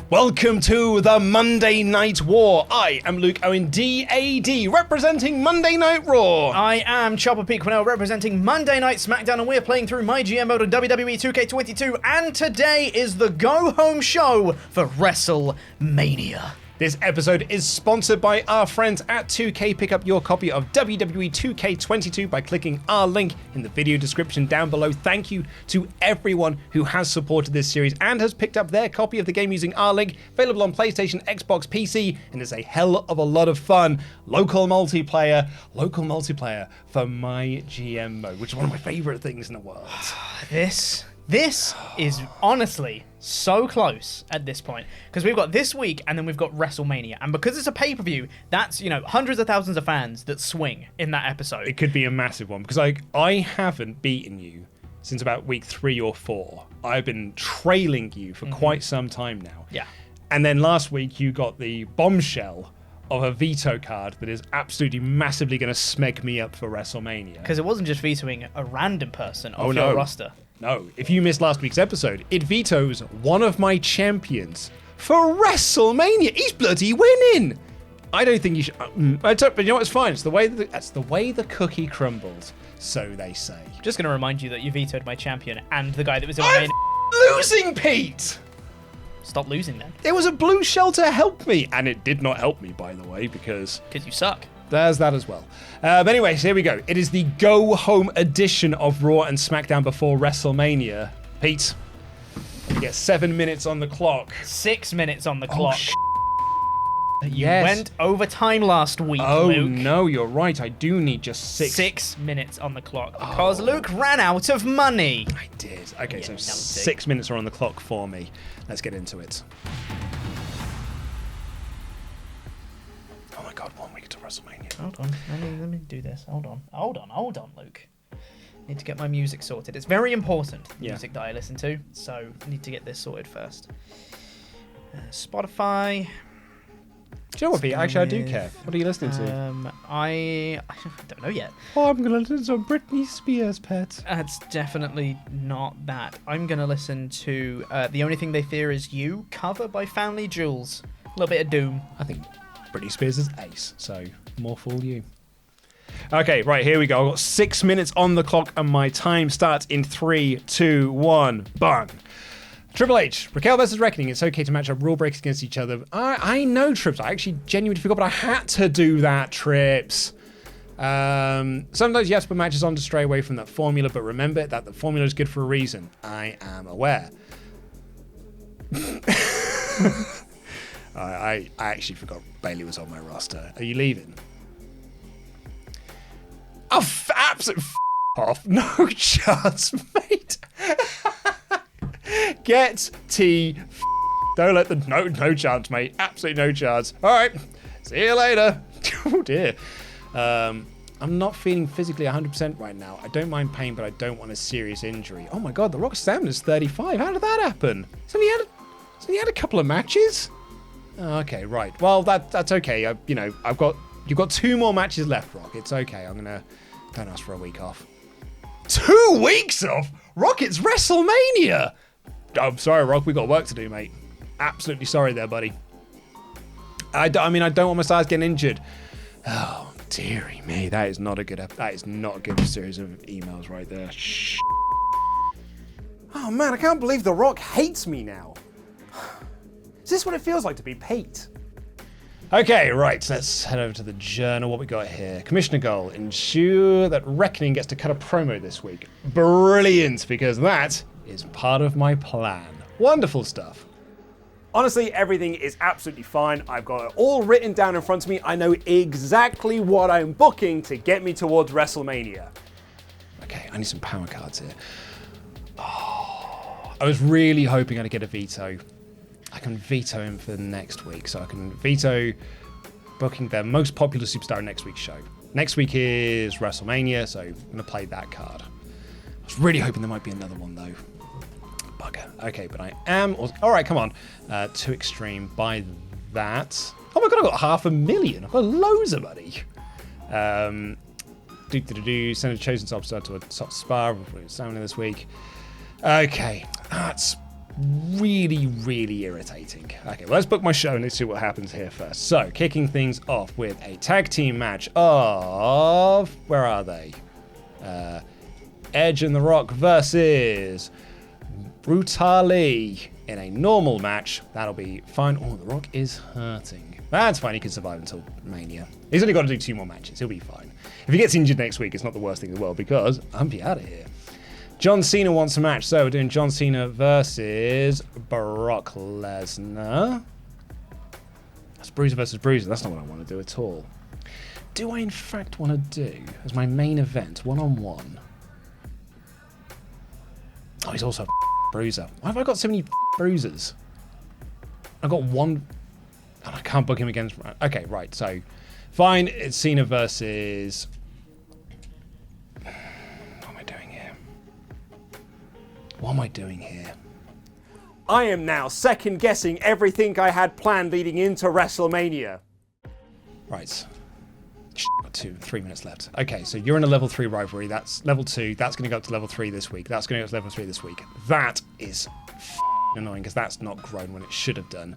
Welcome to the Monday Night War. I am Luke Owen, DAD, representing Monday Night Raw. I am Chopper P. Quinnell, representing Monday Night SmackDown, and we're playing through MyGM mode on WWE 2K22, and today is the go-home show for WrestleMania. This episode is sponsored by our friends at 2K. Pick up your copy of WWE 2K22 by clicking our link in the video description down below. Thank you to everyone who has supported this series and has picked up their copy of the game using our link. Available on PlayStation, Xbox, PC, and it's a hell of a lot of fun. Local multiplayer for MyGM mode, which is one of my favorite things in the world. This is honestly so close at this point, because we've got this week and then we've got WrestleMania, and because it's a pay-per-view, that's, you know, hundreds of thousands of fans that swing in that episode. It could be a massive one, because I haven't beaten you since about week 3 or 4. I've been trailing you for quite some time now. Yeah. And then last week you got the bombshell of a veto card that is absolutely massively going to smeg me up for WrestleMania. Because it wasn't just vetoing a random person off your roster. No, if you missed last week's episode, it vetoes one of my champions for WrestleMania. He's bloody winning. I don't think you should. But you know what? It's fine. It's that's the way the cookie crumbles, so they say. Just going to remind you that you vetoed my champion and the guy that was in my main. Losing, Pete. Stop losing then. There was a blue shell to help me, and it did not help me, by the way, because you suck. There's that as well. But anyways, here we go. It is the go-home edition of Raw and SmackDown before WrestleMania. Pete, you get 7 minutes on the clock. 6 minutes on the clock. You yes. went overtime last week, Oh, Luke. no, you're right. I do need just 6. 6 minutes on the clock, because Luke ran out of money. I did. Okay, so 6 minutes are on the clock for me. Let's get into it. Oh my God, 1 week to WrestleMania. Hold on, let me do this. Hold on, Luke. Need to get my music sorted. It's very important, the music that I listen to, so I need to get this sorted first. Spotify. Do you know what, Pete? Actually, I do care. What are you listening to? I don't know yet. Oh, I'm going to listen to some Britney Spears, pet. It's definitely not that. I'm going to listen to The Only Thing They Fear Is You, cover by Family Jewels. A little bit of Doom. I think Britney Spears is ace, so more fool you. Okay, right, here we go. I've got 6 minutes on the clock, and my time starts in 3, 2, 1, bang. Triple H, Raquel versus Reckoning. It's okay to match up rule breaks against each other. I know, Trips. I actually genuinely forgot, but I had to do that, Trips. Sometimes you have to put matches on to stray away from that formula, but remember that the formula is good for a reason. I am aware. I actually forgot Bailey was on my roster. Are you leaving? Oh, absolute off. No chance, mate. Get T. Don't let the no chance, mate. Absolutely no chance. All right. See you later. Oh dear. I'm not feeling physically 100% right now. I don't mind pain, but I don't want a serious injury. Oh my God, The Rock's stamina's 35. How did that happen? He's only had a couple of matches. Oh, okay, right. Well, that's okay. You've got 2 more matches left, Rock. It's okay. Don't ask for a week off. 2 weeks off? Rock, it's WrestleMania. I'm sorry, Rock. We got work to do, mate. Absolutely sorry there, buddy. I don't want my stars getting injured. Oh, dearie me. That is not a good series of emails right there. Shh. Oh, man, I can't believe The Rock hates me now. Is this what it feels like to be Pete? Okay, right, let's head over to the journal. What we got here? Commissioner goal, ensure that Reckoning gets to cut a promo this week. Brilliant, because that is part of my plan. Wonderful stuff. Honestly, everything is absolutely fine. I've got it all written down in front of me. I know exactly what I'm booking to get me towards WrestleMania. Okay, I need some power cards here. Oh, I was really hoping I'd get a veto. I can veto him for next week, so I can veto booking their most popular superstar in next week's show. Next week is WrestleMania, so I'm going to play that card. I was really hoping there might be another one, though. Bugger. Okay, but I am... All right, come on. Too extreme. Buy that. Oh my God, I've got 500,000. I've got loads of money. Send a chosen superstar to a top spa. Stamina this week. Okay, that's really, really irritating. Okay, well, let's book my show and let's see what happens here first. So, kicking things off with a tag team match of... Where are they? Edge and The Rock versus Brutali in a normal match. That'll be fine. Oh, The Rock is hurting. That's fine. He can survive until Mania. He's only got to do 2 more matches. He'll be fine. If he gets injured next week, it's not the worst thing in the world because I'm be out of here. John Cena wants a match. So we're doing John Cena versus Brock Lesnar. That's Bruiser versus Bruiser. That's not what I want to do at all. Do I in fact want to do as my main event, one-on-one? Oh, he's also a bruiser. Why have I got so many bruisers? I've got one. Oh, I can't book him against. Okay, right. So, fine. It's Cena versus. What am I doing here? What am I doing here? I am now second guessing everything I had planned leading into WrestleMania. Right. Got 3 minutes left. Okay, so you're in a level 3 rivalry. That's level 2. That's going to go up to level 3 this week. That's going to go to level 3 this week. That is annoying because that's not grown when it should have done.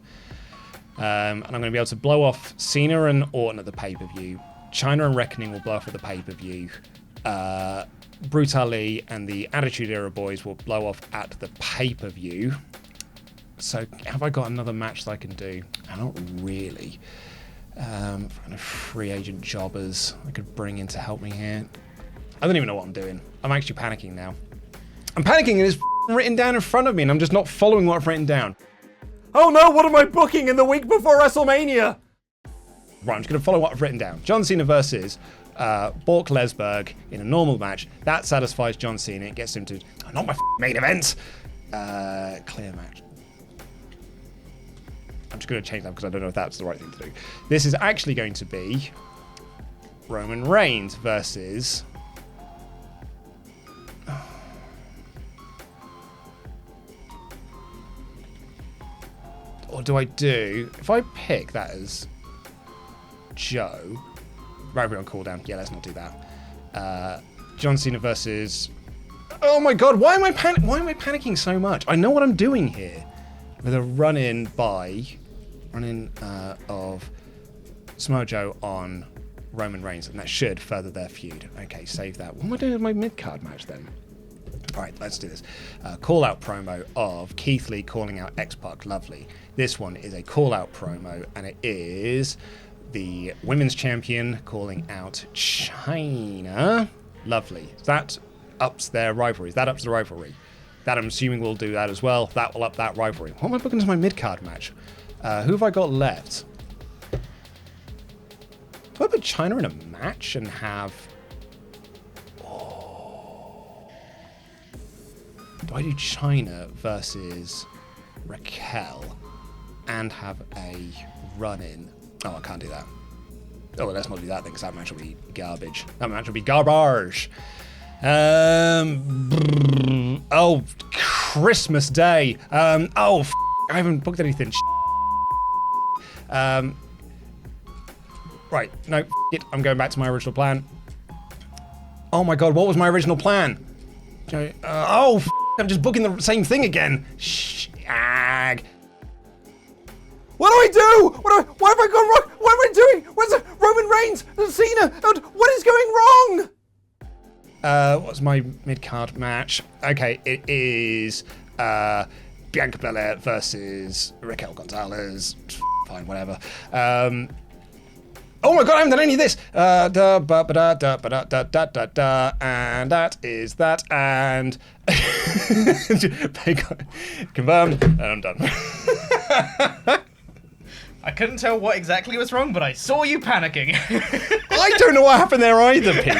And I'm going to be able to blow off Cena and Orton at the pay-per-view. China and Reckoning will blow off at the pay-per-view. Brutali and the Attitude Era boys will blow off at the pay-per-view. So have I got another match that I can do? I don't really. Kind of free agent jobbers I could bring in to help me here. I don't even know what I'm doing. I'm actually panicking now. I'm panicking and it's written down in front of me and I'm just not following what I've written down. Oh no, what am I booking in the week before WrestleMania? Right, I'm just going to follow what I've written down. John Cena versus Bork Lesberg in a normal match. That satisfies John Cena. It gets him to, not my main event. Clear match. I'm just going to change that because I don't know if that's the right thing to do. This is actually going to be Roman Reigns versus... Or do I do... If I pick that as Joe... Rivalry on cooldown. Yeah, let's not do that. John Cena versus... Oh my god, why am I panicking so much? I know what I'm doing here. With a run-in of Samoa Joe on Roman Reigns, and that should further their feud. Okay, save that. What am I doing with my mid-card match then? All right, let's do this. Call-out promo of Keith Lee calling out X-Pac. Lovely. This one is a call-out promo, and it is the women's champion calling out China. Lovely. That ups their rivalry. That ups the rivalry. That I'm assuming will do that as well. That will up that rivalry. What am I booking as my mid-card match? Who have I got left? Do I put China in a match and have... Oh. Do I do China versus Raquel and have a run-in? Oh, I can't do that. Oh, well, let's not do that then because that match will be garbage. That match will be garbage. Oh, Christmas Day. I haven't booked anything. Right, no, it. I'm going back to my original plan. Oh my god, what was my original plan? I'm just booking the same thing again. Shag. What do I do? Why have I gone wrong? What am I doing? Where's Roman Reigns? Cena? What is going wrong? What's my mid-card match? Okay, it is Bianca Belair versus Raquel Gonzalez. Fine, whatever. Oh my god, I haven't done any of this. And that is that. And confirm, and I'm done. I couldn't tell what exactly was wrong, but I saw you panicking. I don't know what happened there either, Pete.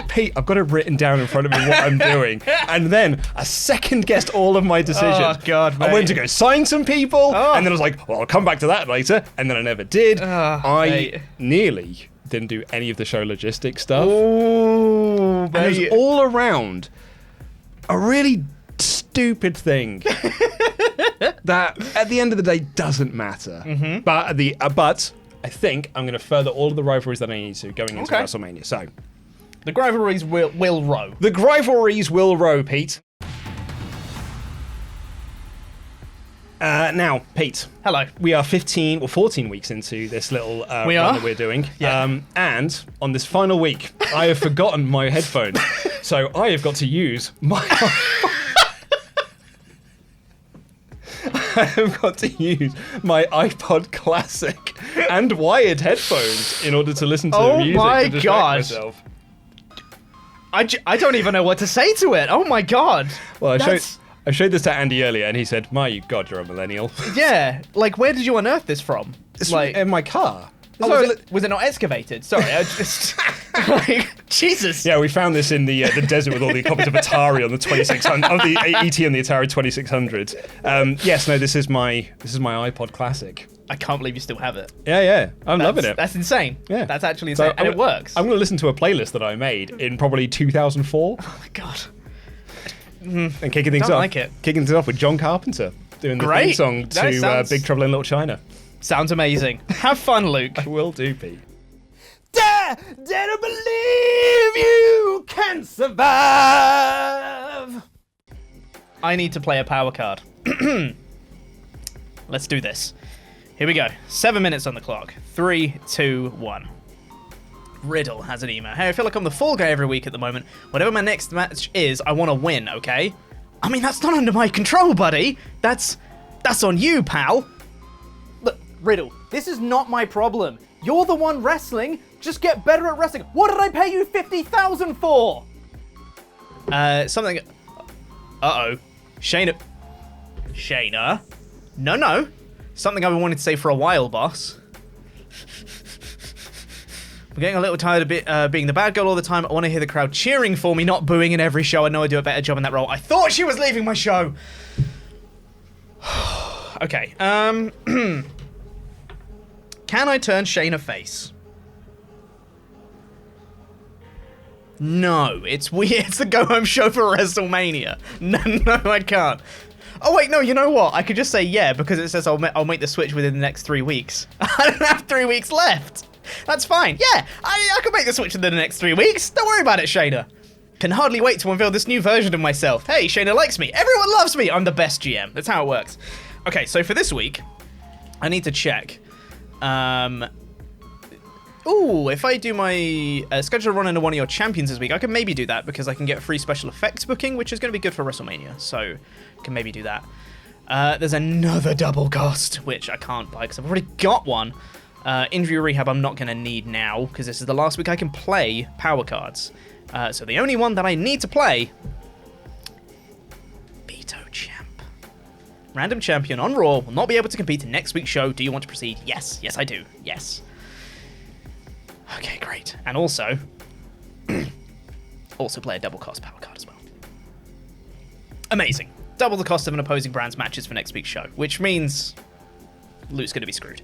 Pete, I've got it written down in front of me what I'm doing. And then I second guessed all of my decisions. Oh, God, mate. I went to go sign some people, and then I was like, well, I'll come back to that later. And then I never did. I nearly didn't do any of the show logistics stuff. Oh, and it was all around a really stupid thing that at the end of the day doesn't matter. Mm-hmm. But I think I'm going to further all of the rivalries that I need to going into Okay. WrestleMania. So, The rivalries will row. the rivalries will row, Pete. Now, Pete. Hello. We are 15 or 14 weeks into this little We run are? that we're doing. Yeah. And on this final week, I have forgotten my headphones. So I have got to use my... I have got to use my iPod Classic and wired headphones in order to listen to the music my to distract God. myself. I don't even know what to say to it. Oh my god. Well, That's- I showed this to Andy earlier, and he said, "My God, you're a millennial." Yeah. Like, where did you unearth this from? It's Like, in my car. oh, was it not excavated? Sorry, I just like Jesus. Yeah, we found this in the desert with all the copies of Atari on the 2600, of the ET and the Atari 2600. Yes, no, this is my iPod Classic. I can't believe you still have it. Yeah, I'm loving it. That's insane. Yeah. That's actually insane, and it works. I'm going to listen to a playlist that I made in probably 2004, Oh my god. and kicking things Don't off. like it. Kicking things off with John Carpenter doing the theme Great. song That to sounds- Big Trouble in Little China. Sounds amazing. Have fun, Luke. Will do, Pete. Dare to believe you can survive. I need to play a power card. Let's do this. Here we go. 7 minutes on the clock. 3, 2, 1. Riddle has an email. Hey, I feel like I'm the fall guy every week at the moment. Whatever my next match is, I want to win, okay? I mean, that's not under my control, buddy. That's on you, pal. Look, Riddle, this is not my problem. You're the one wrestling. Just get better at wrestling. What did I pay you 50,000 for? Something... Uh-oh. Shayna? No. Something I've been wanting to say for a while, boss. I'm getting a little tired of being the bad girl all the time. I want to hear the crowd cheering for me, not booing in every show. I know I do a better job in that role. I thought she was leaving my show. Okay. Can I turn Shayna face? No, it's weird. It's the go-home show for WrestleMania. No, I can't. Oh wait, no. You know what? I could just say yeah because it says I'll make the switch within the next 3 weeks. I don't have 3 weeks left. That's fine. Yeah, I can make the switch within the next 3 weeks. Don't worry about it, Shayna. Can hardly wait to unveil this new version of myself. Hey, Shayna likes me. Everyone loves me. I'm the best GM. That's how it works. Okay, so for this week, I need to check. Ooh, if I do my schedule run into one of your champions this week, I can maybe do that because I can get free special effects booking, which is going to be good for WrestleMania. So I can maybe do that. There's another double cost, which I can't buy because I've already got one. Injury rehab I'm not going to need now because this is the last week I can play power cards. So the only one that I need to play... Veto Champ. Random champion on Raw will not be able to compete in next week's show. Do you want to proceed? Yes. Yes, I do. Yes. Okay, great. And also... also play a double cost power card as well. Amazing. Double the cost of an opposing brand's matches for next week's show, which means Luke's going to be screwed.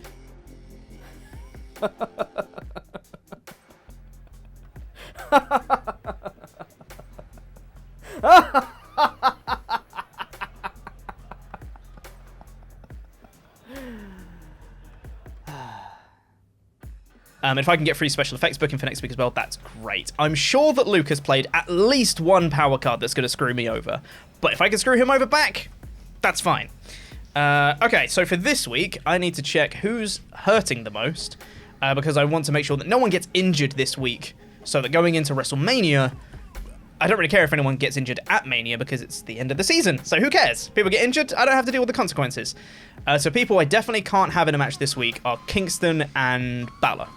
If I can get free special effects booking for next week as well, that's great. I'm sure that Luke has played at least one power card that's going to screw me over. But if I can screw him over back, that's fine. Okay, so for this week, I need to check who's hurting the most. Because I want to make sure that no one gets injured this week. So that going into WrestleMania, I don't really care if anyone gets injured at Mania because it's the end of the season. So who cares? People get injured, I don't have to deal with the consequences. So people I definitely can't have in a match this week are Kingston and Balor.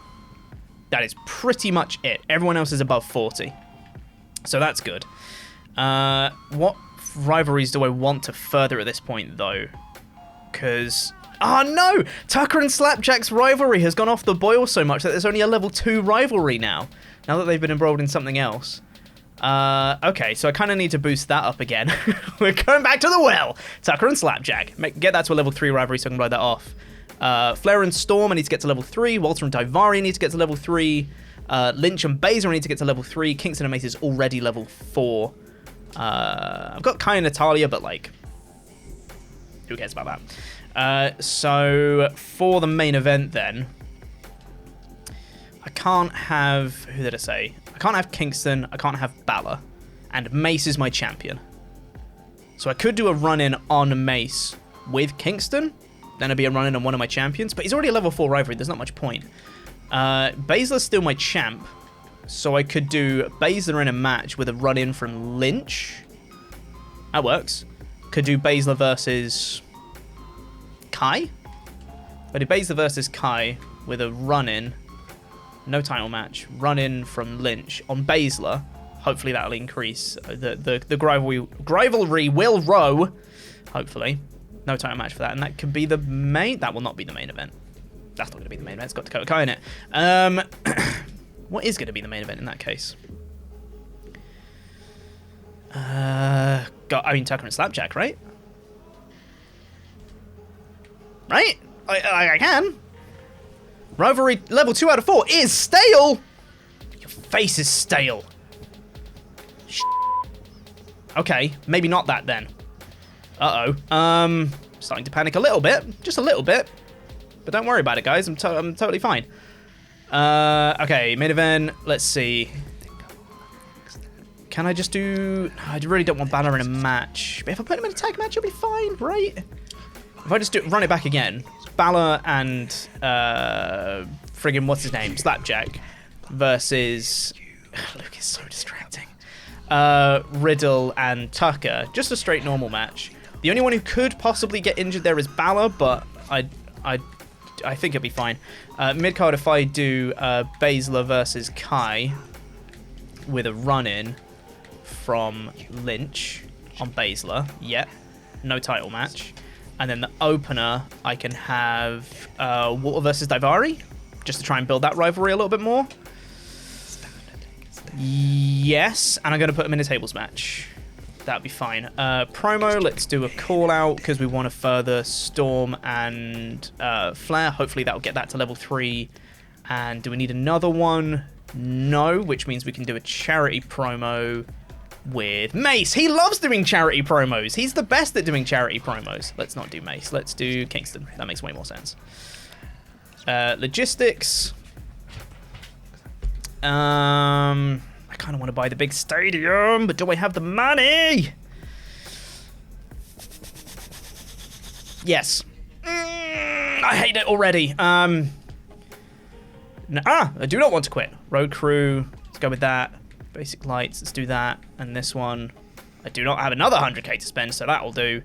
That is pretty much it. Everyone else is above 40. So that's good. What rivalries do I want to further at this point, though? Because... oh no! Tucker and Slapjack's rivalry has gone off the boil so much that there's only a level 2 rivalry now that they've been embroiled in something else. Okay, so I kind of need to boost that up again. We're going back to the well! Tucker and Slapjack. Get that to a level 3 rivalry so I can blow that off. Flair and Storm, I need to get to level 3. Walter and Daivari, I need to get to level 3. Lynch and Baszler, I need to get to level 3. Kingston and Mace is already level 4. I've got Kai and Natalia, but like... who cares about that? So, for the main event then, I can't have... Who did I say? I can't have Kingston. I can't have Balor. And Mace is my champion. So I could do a run-in on Mace with Kingston. Then it'd be a run-in on one of my champions. But he's already a level 4 rivalry. There's not much point. Baszler's still my champ. So I could do Baszler in a match with a run-in from Lynch. That works. Could do Baszler versus Kai. I do Baszler versus Kai with a run-in. No title match. Run-in from Lynch on Baszler. Hopefully that'll increase. The rivalry will row. Hopefully. No title match for that. And that could be the main... That will not be the main event. That's not going to be the main event. It's got Dakota Kai in it. What is going to be the main event in that case? Tucker and Slapjack, right? Right? I can. Rivalry level 2 out of 4 is stale. Your face is stale. Okay, maybe not that then. Uh-oh. Starting to panic a little bit. Just a little bit. But don't worry about it, guys. I'm totally fine. Okay, main event. Let's see. Can I just do... I really don't want Balor in a match. But if I put him in a tag match, it'll be fine, right? If I just run it back again. Balor and... friggin' what's his name? Slapjack. Versus... Luke is so distracting. Riddle and Tucker. Just a straight normal match. The only one who could possibly get injured there is Balor, but I think it'll be fine. Mid-card, if I do Baszler versus Kai with a run-in from Lynch on Baszler. Yep. No title match. And then the opener, I can have Walter versus Daivari, just to try and build that rivalry a little bit more. Yes, and I'm going to put him in a tables match. That'd be fine. Promo, let's do a call-out because we want to further Storm and Flair. Hopefully that'll get that to level 3. And do we need another one? No, which means we can do a charity promo with Mace. He loves doing charity promos. He's the best at doing charity promos. Let's not do Mace. Let's do Kingston. That makes way more sense. Logistics. I kind of want to buy the big stadium, but do I have the money? Yes. I hate it already. I do not want to quit. Road Crew. Let's go with that. Basic Lights. Let's do that. And this one. I do not have another 100k to spend, so that'll do.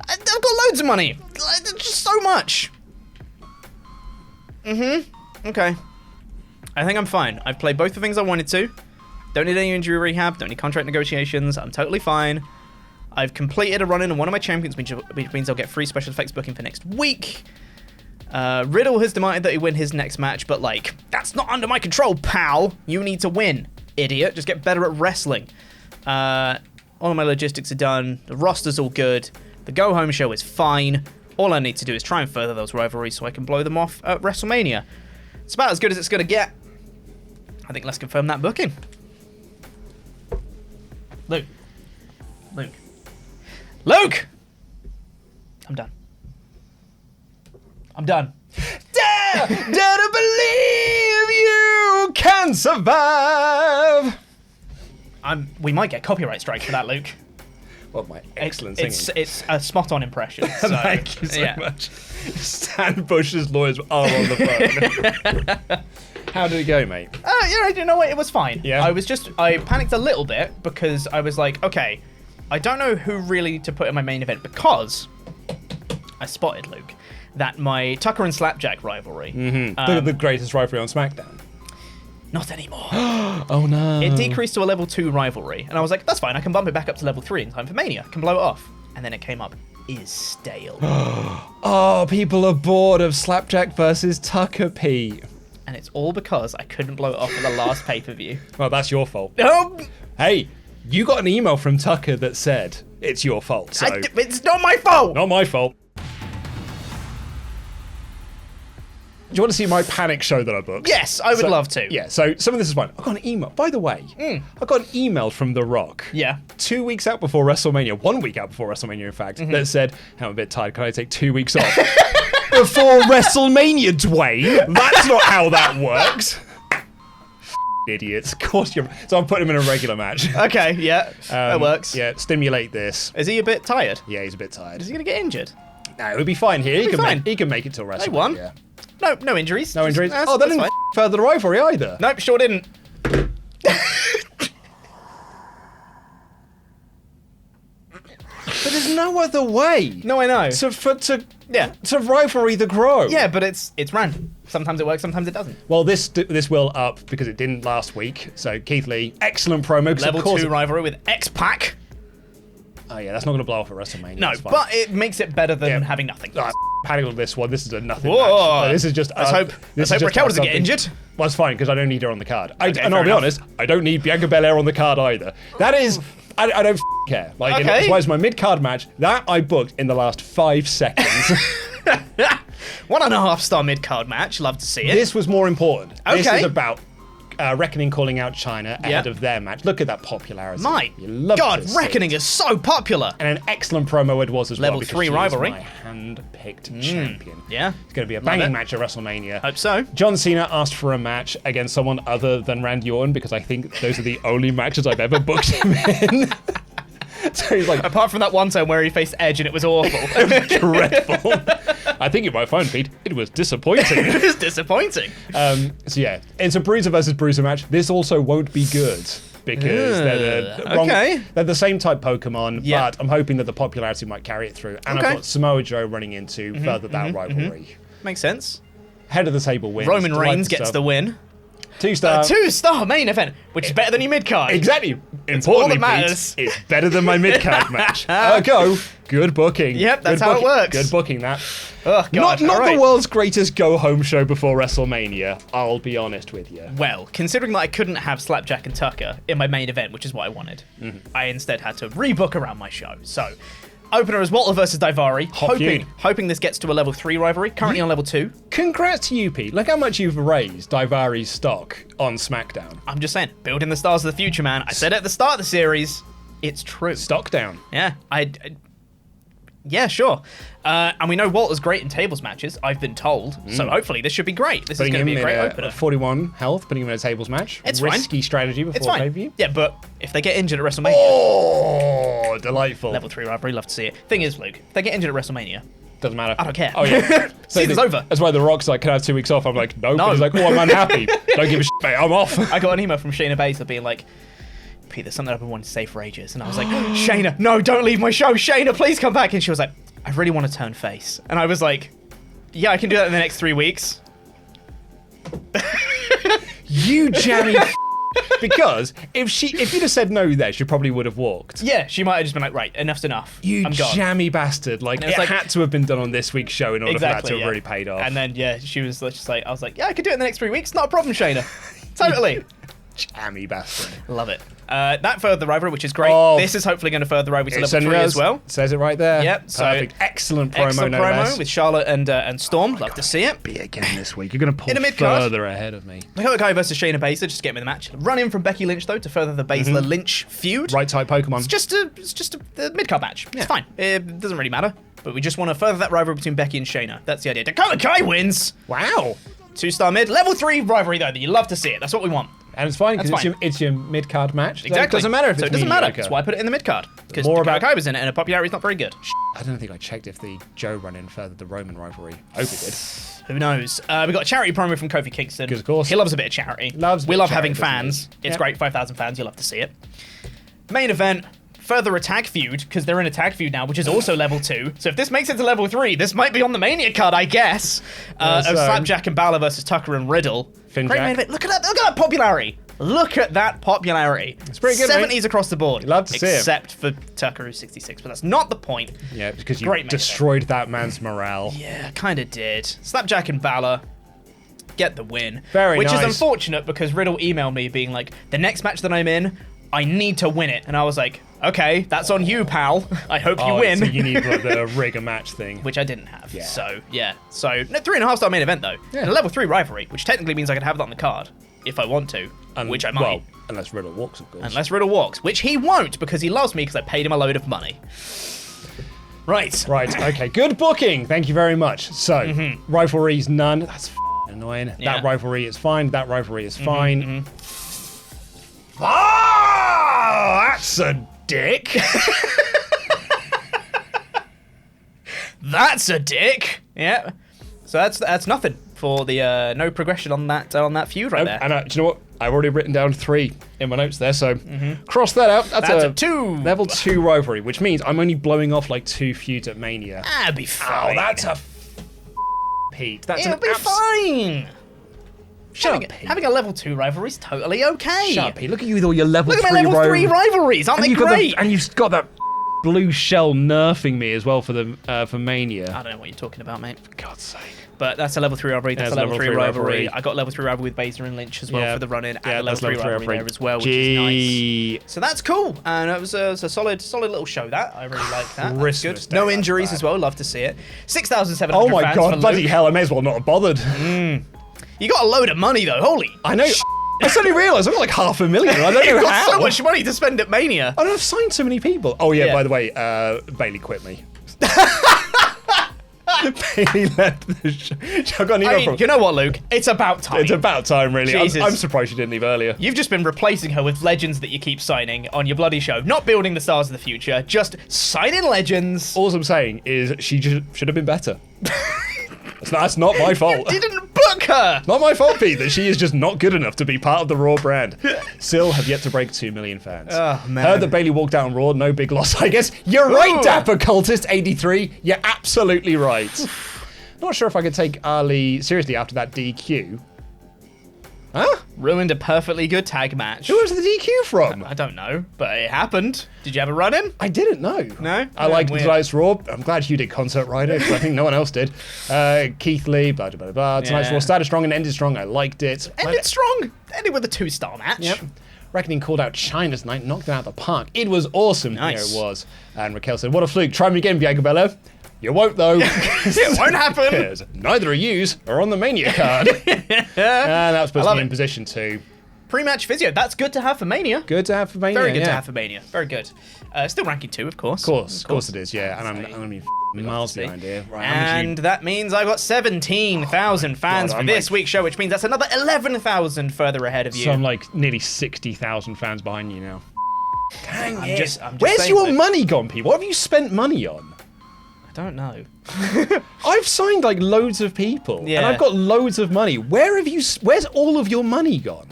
I've got loads of money. Just so much. Okay. I think I'm fine. I've played both the things I wanted to. Don't need any injury rehab. Don't need contract negotiations. I'm totally fine. I've completed a run-in on one of my champions, which means I'll get free special effects booking for next week. Riddle has demanded that he win his next match, but, like, that's not under my control, pal. You need to win, idiot. Just get better at wrestling. All of my logistics are done. The roster's all good. The go-home show is fine. All I need to do is try and further those rivalries so I can blow them off at WrestleMania. It's about as good as it's going to get. I think let's confirm that booking. Luke. I'm done. Dare to believe you can survive. We might get copyright strike for that, Luke. Well, my excellent singing. It's a spot-on impression. So, Thank you so much. Stan Bush's lawyers are on the phone. How did it go, mate? You know what? It was fine. Yeah. I panicked a little bit because I was like, okay, I don't know who really to put in my main event because I spotted, Luke, that my Tucker and Slapjack rivalry. The greatest rivalry on SmackDown. Not anymore. Oh no. It decreased to a level 2 rivalry. And I was like, that's fine. I can bump it back up to level 3 in time for Mania. I can blow it off. And then it came up, is stale. Oh, people are bored of Slapjack versus Tucker, Pete. And it's all because I couldn't blow it off for the last pay-per-view. Well, that's your fault. Hey, you got an email from Tucker that said it's your fault. So it's not my fault. Not my fault. Do you want to see my panic show that I booked? Yes, I would love to. Yeah, so some of this is fine. I got an email. By the way, I got an email from The Rock. Yeah. 2 weeks out before WrestleMania, 1 week out before WrestleMania, in fact, that said, I'm a bit tired. Can I take 2 weeks off? Before WrestleMania, Dwayne. That's not how that works. idiots. Of course you're. So I'm putting him in a regular match. Okay, yeah, that works. Yeah, stimulate this. Is he a bit tired? Yeah, he's a bit tired. Is he gonna get injured? No, he'll be fine here. He can make it till WrestleMania. They won. No injuries. No injuries. That's, Oh, that that's didn't fine. further the rivalry either. Nope, sure didn't. But there's no other way. No, I know. To rivalry the grow. Yeah, but it's random. Sometimes it works, sometimes it doesn't. Well, this will up because it didn't last week. So Keith Lee, excellent promo. Level 2 rivalry with X-Pac. Oh yeah, that's not going to blow off at WrestleMania. No, but it makes it better than having nothing. Panic on this one. This is a nothing Whoa. match. This is just. Let's hope Raquel doesn't get injured. Well, it's fine because I don't need her on the card. And I'll fair be enough. honest, I don't need Bianca Belair on the card either. That is. I don't care. Like, Okay. that's why it's my mid-card match that I booked in the last 5 seconds. 1.5-star mid-card match. Love to see it. This was more important. This Okay. is about Reckoning calling out China ahead of their match. Look at that popularity. My You love God, to see Reckoning it. is so popular. And an excellent promo it was as Level well. because 3 she is rivalry. my hand-picked champion. Yeah. It's going to be a Love banging it. match at WrestleMania. Hope so. John Cena asked for a match against someone other than Randy Orton because I think those are the only matches I've ever booked him in. So he's like, Apart from that one time where he faced Edge and it was awful. dreadful. I think you might find, Pete, it was disappointing. It was disappointing. So yeah, it's a Bruiser versus Bruiser match. This also won't be good because they're the wrong, okay. they're the same type Pokemon, Yeah. but I'm hoping that the popularity might carry it through. And Okay. I've got Samoa Joe running in to further that rivalry. Makes sense. Head of the table wins. Roman Delight Reigns the gets sub. the win. 2-star. 2-star main event, which is better than your mid-card. Exactly. all Importantly, that matters. Pete, it's better than my mid-card match. Ergo, good booking. Yep, that's Good how it booking. works. Good booking, that. Oh, God. Not all right. the world's greatest go-home show before WrestleMania, I'll be honest with you. Well, considering that I couldn't have Slapjack and Tucker in my main event, which is what I wanted, I instead had to rebook around my show. So, opener is Walter versus Daivari. feud. Hoping this gets to a level 3 rivalry. Currently on level 2. Congrats to you, Pete. Look how much you've raised Daivari's stock on SmackDown. I'm just saying, building the stars of the future, man. I said it at the start of the series. It's true. Stock down. Yeah, yeah, sure. And we know Walter's great in tables matches, I've been told. So hopefully this should be great. This Putting is going him to be a great in opener. 41 health, putting him in a tables match. It's fine. Risky strategy It's before fine. pay-per-view. Yeah, but if they get injured at WrestleMania, Oh, delightful. level 3 rivalry, love to see it. Thing is, Luke, if they get injured at WrestleMania, Doesn't matter. I don't care. Oh, yeah. Season's over. That's why The Rock's like, can I have 2 weeks off? I'm like, no. No. He's like, oh, I'm unhappy. Don't give a shit, mate. I'm off. I got an email from Shayna Baszler being like, Pete, there's something I've been wanting to say for ages. And I was like, Shayna, no, don't leave my show. Shayna, please come back. And she was like, I really want to turn face. And I was like, yeah, I can do that in the next 3 weeks. You jammy Because if you'd have said no there, she probably would have walked. Yeah, she might have just been like, right, enough's enough. You I'm gone. jammy bastard. Like, And it it's like- had to have been done on this week's show in order for that Exactly, to have yeah. really paid off. And then, yeah, she was just like, I was like, yeah, I could do it in the next 3 weeks. Not a problem, Shayna. Totally. Jammy bastard. Love it. That furthered the rivalry, which is great. Oh. This is hopefully going to further the rivalry to It level certainly 3 does. as well. It says it right there. Yep, so- Perfect. Excellent promo, Excellent no promo less. with Charlotte and Storm. Love to see it. Be again this week. You're going to pull In a mid-card. further ahead of me. Dakota Kai versus Shayna Baszler, just to get him in the match. Run in from Becky Lynch, though, to further the Baszler-Lynch feud. Right type Pokemon. It's just a mid-card match. It's fine. It doesn't really matter. But we just want to further that rivalry between Becky and Shayna. That's the idea. Dakota Kai wins. Wow. 2-star mid. Level 3 rivalry, though, that you love to see it. That's what we want. And it's fine because That's it's your mid-card match. Exactly. It doesn't matter if so it's it doesn't matter. mediocre. That's why I put it in the mid-card. Because More Dakota about- Kai was in it, and her popularity is not very good. I don't think I checked if the Joe run-in furthered the Roman rivalry. Hope it did. Who knows? We got a charity promo from Kofi Kingston. 'Cause of course. He loves a bit of charity. Loves a we bit love of having charity, fans. doesn't he? It's Yep. great. 5,000 fans. You love to see it. Main event. Further a tag feud, because they're in a tag feud now, which is also level 2. So if this makes it to level 3, this might be on the Mania card, I guess. Of so- Slapjack and Balor versus Tucker and Riddle. Finn Great Jack. main event. Look at that popularity. Look at that popularity. It's pretty good, 70s across the board. Love to see it. Except for Tucker, who's 66, but that's not the point. Yeah, because you Great main destroyed that man's morale. Yeah, kind of did. Slapjack and Balor get the win. Very Which nice. is unfortunate because Riddle emailed me being like, the next match that I'm in, I need to win it. And I was like, okay, that's on you, pal. I hope you win. So you need like, the rig a match thing. Which I didn't have. Yeah. So, yeah. So, no, 3.5-star main event, though. Yeah. And a level 3 rivalry, which technically means I could have that on the card if I want to, which I might. Well, unless Riddle walks, of course. Unless Riddle walks, which he won't because he loves me because I paid him a load of money. Right. Right, okay. Good booking. Thank you very much. So, rivalries none. That's annoying. Yeah. That rivalry is fine. That rivalry is fine. Oh, that's a dick. That's a dick. Yeah. So that's nothing for the no progression on that feud right there. And do you know what? I've already written down 3 in my notes there, so cross that out. That's a 2. Level 2 rivalry, which means I'm only blowing off like 2 feuds at Mania. That'd be fine. Oh, that's a Pete. That's It'll be fine. Shut up, Pete. Having a level 2 rivalry is totally okay. Shut up, Pete. Look at you with all your level 3 Look at my level 3 rivalries. Aren't they great? And you've got that blue shell nerfing me as well for the for Mania. I don't know what you're talking about, mate. For God's sake. But that's a level 3 rivalry. That's a level 3 rivalry. I got level 3 rivalry with Baszler and Lynch as well for the run-in. And a level 3 rivalry there as well, which is nice. So that's cool. And it was a solid little show, that. I really like that. That's good. No injuries as well. Love to see it. 6,700 Oh my fans God, for bloody Luke. hell. I may as well not have bothered. You got a load of money, though. Holy I know. I suddenly realised I've got like $500,000. I don't know You've got how. so much money to spend at Mania. I've signed so many people. Oh yeah, Yeah. by the way, Bailey quit me. Bailey left the show. I got an email I mean, from. you know what, Luke? It's about time. It's about time, really. Jesus. I'm surprised she didn't leave earlier. You've just been replacing her with legends that you keep signing on your bloody show. Not building the stars of the future, just signing legends. All I'm saying is she just should have been better. That's not my fault. Didn't book her. Not my fault, Pete, that she is just not good enough to be part of the Raw brand. Still have yet to break 2 million fans. Oh, man. Heard that Bailey walked out on Raw, no big loss, I guess. You're right, Ooh. Dapper Cultist 83. You're absolutely right. Not sure if I could take Ali seriously after that DQ. Huh? Ruined a perfectly good tag match. Who was the DQ from? I don't know, but it happened. Did you have a run-in? I didn't know. No? I like Weird. Tonight's Raw. I'm glad you did Concert Rider, because I think no one else did. Keith Lee, blah, blah, blah, blah. Tonight's Yeah. Raw started strong and ended strong. I liked it. Ended strong. Ended with a 2-star match. Yep. Reckoning called out China's night, knocked it out of the park. It was awesome. Nice. Yeah, it was. And Raquel said, what a fluke. Try me again, Bianca Belair. You won't, though. It won't happen. Yes. Neither of yous are on the Mania card. And that was supposed to love be in it. position 2. Pre-match physio. That's good to have for Mania. Good to have for Mania. Very good yeah. to have for Mania. Very good. Still ranking 2, of course. Of course it is, yeah. And I'm miles behind here. Right, how much are you- And that means I got 17,000 fans God, for I'm this like- week's show, which means that's another 11,000 further ahead of you. So I'm like nearly 60,000 fans behind you now. Dang I'm it. just Where's saying, your Luke. money gone, Pete? What have you spent money on? I don't know. I've signed like loads of people, and Yeah. I've got loads of money. Where's all of your money gone?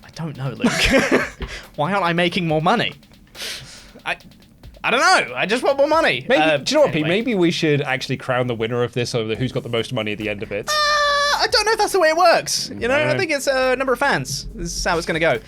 I don't know, Luke. Why aren't I making more money? I don't know. I just want more money. Maybe, do you know what, Pete? anyway. Maybe we should actually crown the winner of this over who's got the most money at the end of it. I don't know if that's the way it works. You know, I No. think it's a number of fans. This is how it's going to go.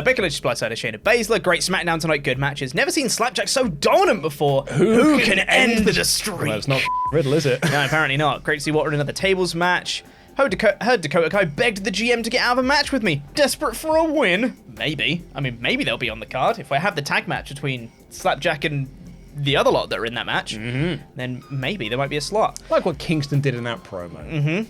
Becky Lynch's Blindside of Shayna Baszler. Great SmackDown tonight. Good matches. Never seen Slapjack so dominant before. Who can end the streak? Well, it's not Riddle, is it? No, apparently not. Great to see Water in another tables match. Heard Dakota Kai begged the GM to get out of a match with me. Desperate for a win? Maybe. I mean, maybe they'll be on the card. If I have the tag match between Slapjack and the other lot that are in that match, then maybe there might be a slot. Like what Kingston did in that promo.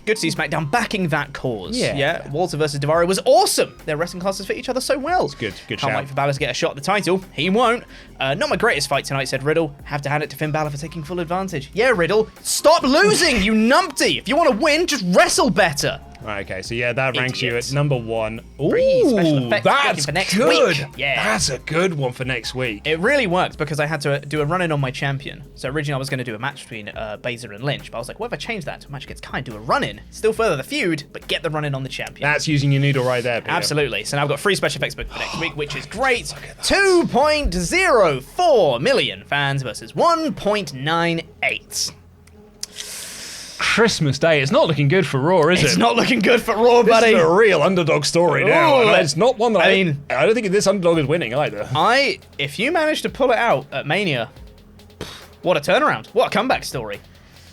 Good to see SmackDown backing that cause. Yeah. Walter versus Devaro was awesome. Their wrestling classes fit each other so well. It's good Can't shout. wait for Balor to get a shot at the title. He won't. Not my greatest fight tonight, said Riddle. Have to hand it to Finn Balor for taking full advantage. Yeah, Riddle. Stop losing, you numpty. If you want to win, just wrestle better. Right, okay, so yeah, that ranks you Idiot. at number 1. Ooh, Free special effects that's for next good. week. Yeah. That's a good one for next week. It really worked because I had to do a run-in on my champion. So originally I was going to do a match between Baszler and Lynch, but I was like, what if I change that to a match against Kai, do a run-in, still further the feud, but get the run-in on the champion. That's using your noodle right there, Peter. Absolutely. So now I've got free special effects booked for next week, which is great. 2.04 million fans versus 1.98. Christmas Day. It's not looking good for Raw, is it? It's not looking good for Raw, This buddy. is a real underdog story now. Ooh. And it's not one that I mean- I don't think this underdog is winning either. If you manage to pull it out at Mania, what a turnaround. What a comeback story.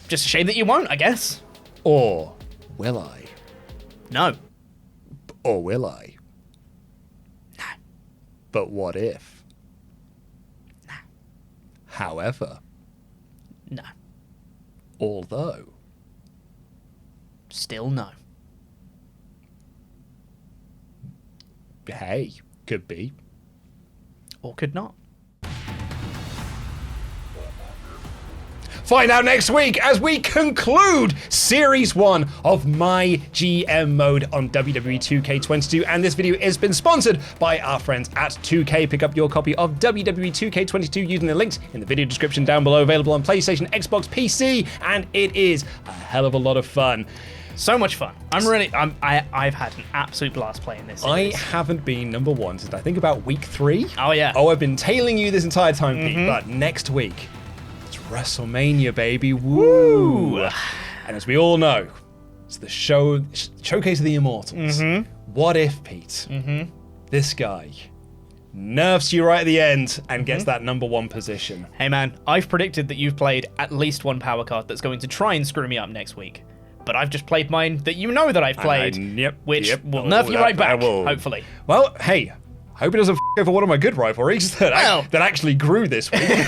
Just a shame that you won't, I guess. Or will I? No. Or will I? No. But what if? No. However, No. although, Still no. hey, could be. Or could not. find out next week as we conclude Series 1 of My GM Mode on WWE 2K22. And this video has been sponsored by our friends at 2K. Pick up your copy of WWE 2K22 using the links in the video description down below. Available on PlayStation, Xbox, PC, and it is a hell of a lot of fun. So much fun. I've had an absolute blast playing this series. I haven't been number one since I think about week 3. Oh, yeah. Oh, I've been tailing you this entire time, Pete, but next week, it's WrestleMania, baby. Woo! And as we all know, it's the showcase of the Immortals. What if, Pete, this guy nerfs you right at the end and gets that number 1 position? Hey, man, I've predicted that you've played at least one power card that's going to try and screw me up next week. But I've just played mine that you know that I've played, which will nerf you right back, hopefully. Well, hey, hope it doesn't over one of my good rivalries that actually grew this week.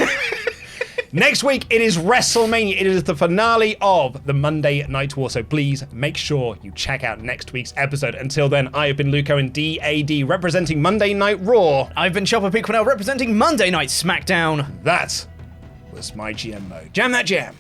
Next week, it is WrestleMania. It is the finale of the Monday Night War, so please make sure you check out next week's episode. Until then, I have been Luco and DAD representing Monday Night Raw. I've been Chopper Piquanel representing Monday Night SmackDown. That was my GM mode. Jam that jam.